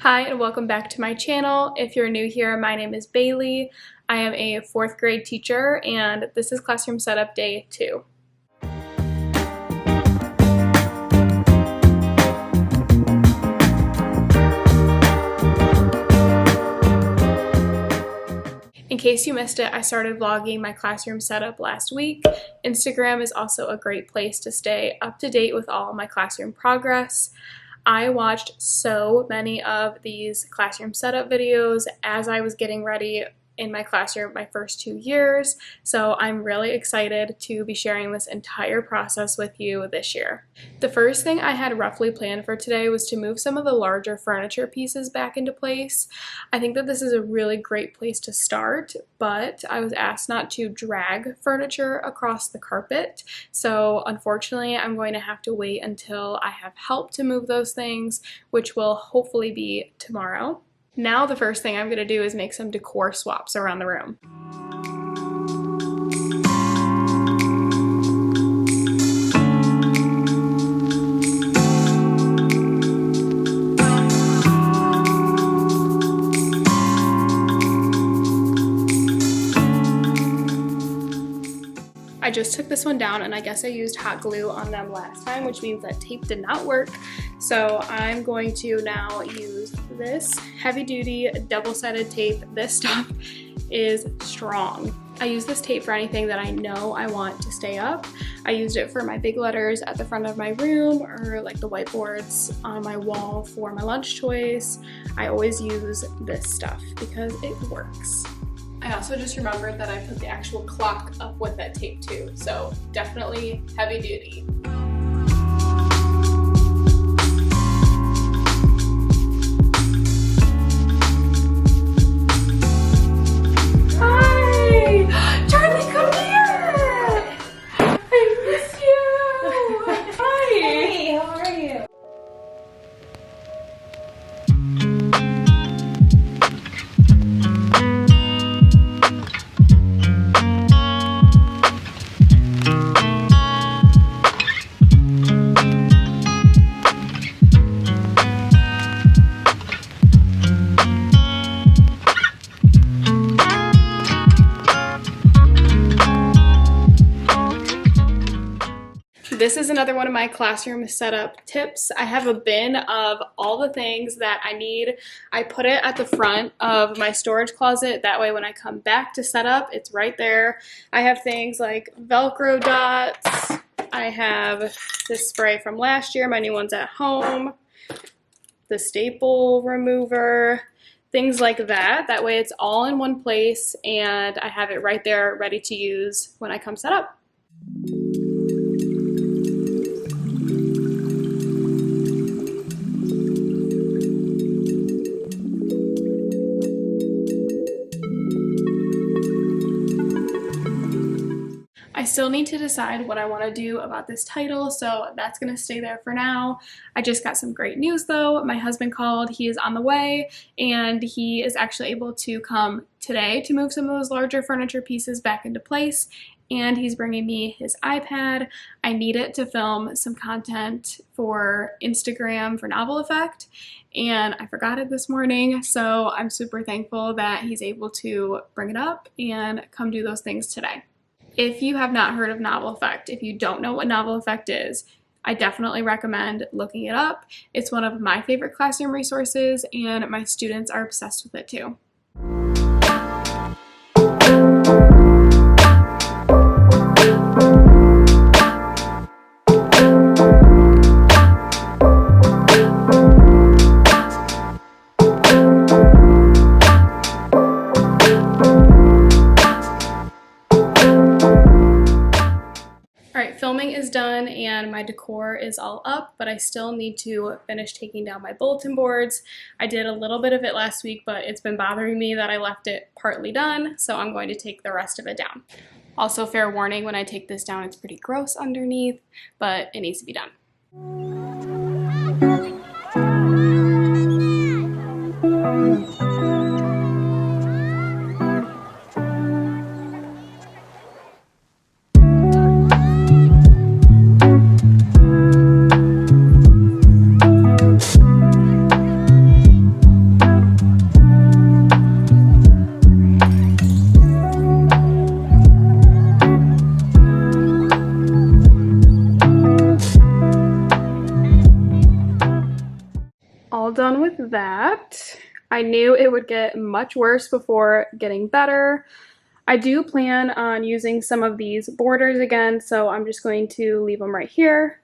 Hi and welcome back to my channel. If you're new here, my name is Bailey. I am a 4th grade teacher and this is classroom setup day 2. In case you missed it, I started vlogging my classroom setup last week. Instagram is also a great place to stay up to date with all my classroom progress. I watched so many of these classroom setup videos as I was getting ready in my classroom my first 2 years, so I'm really excited to be sharing this entire process with you this year. The first thing I had roughly planned for today was to move some of the larger furniture pieces back into place. I think that this is a really great place to start, but I was asked not to drag furniture across the carpet, so unfortunately I'm going to have to wait until I have help to move those things, which will hopefully be tomorrow. Now the first thing I'm going to do is make some decor swaps around the room. I just took this one down and I guess I used hot glue on them last time, which means that tape did not work. So I'm going to now use this heavy duty double-sided tape. This stuff is strong. I use this tape for anything that I know I want to stay up. I used it for my big letters at the front of my room or like the whiteboards on my wall for my lunch toys. I always use this stuff because it works. I also just remembered that I put the actual clock up with that tape too, so definitely heavy duty. Hi! Charlie, come here! I miss you! Hi! Hey, how are you? This is another one of my classroom setup tips. I have a bin of all the things that I need. I put it at the front of my storage closet. That way when I come back to set up, it's right there. I have things like Velcro dots. I have this spray from last year. My new one's at home. The staple remover. Things like that. That way it's all in one place and I have it right there ready to use when I come set up. I still need to decide what I want to do about this title, so that's going to stay there for now. I just got some great news though. My husband called, he is on the way, and he is actually able to come today to move some of those larger furniture pieces back into place, and he's bringing me his iPad. I need it to film some content for Instagram for Novel Effect, and I forgot it this morning, so I'm super thankful that he's able to bring it up and come do those things today. If you have not heard of Novel Effect, if you don't know what Novel Effect is, I definitely recommend looking it up. It's one of my favorite classroom resources and my students are obsessed with it too. Filming is done and my decor is all up, but I still need to finish taking down my bulletin boards. I did a little bit of it last week, but it's been bothering me that I left it partly done, so I'm going to take the rest of it down. Also, fair warning, when I take this down, it's pretty gross underneath, but it needs to be done. done with that. I knew it would get much worse before getting better. I do plan on using some of these borders again, so I'm just going to leave them right here.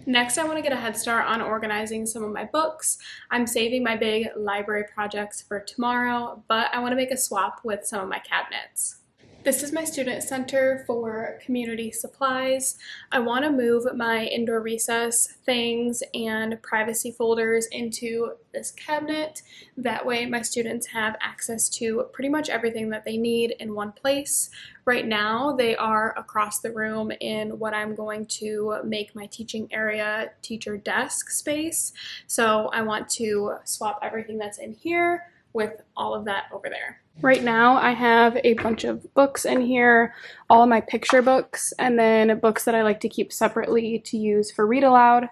Next, I want to get a head start on organizing some of my books. I'm saving my big library projects for tomorrow, but I want to make a swap with some of my cabinets. This is my student center for community supplies. I want to move my indoor recess things and privacy folders into this cabinet. That way my students have access to pretty much everything that they need in one place. Right now they are across the room in what I'm going to make my teaching area teacher desk space. So I want to swap everything that's in here with all of that over there. Right now I have a bunch of books in here, all of my picture books, and then books that I like to keep separately to use for read aloud.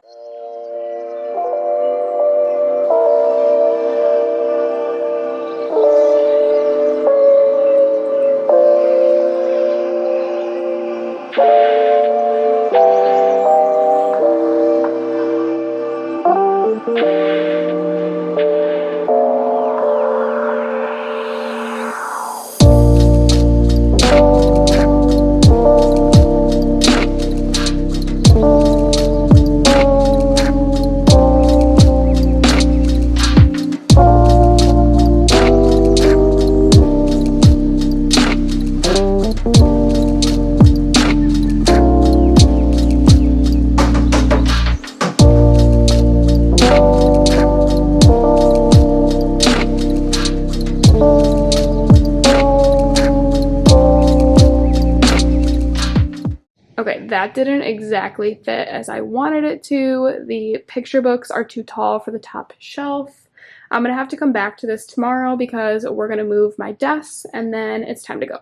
Okay, that didn't exactly fit as I wanted it to. The picture books are too tall for the top shelf. I'm gonna have to come back to this tomorrow because we're gonna move my desk and then it's time to go.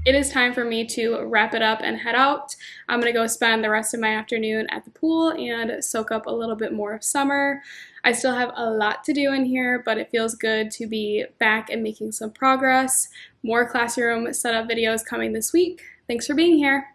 It is time for me to wrap it up and head out. I'm gonna go spend the rest of my afternoon at the pool and soak up a little bit more of summer. I still have a lot to do in here, but it feels good to be back and making some progress. More classroom setup videos coming this week. Thanks for being here.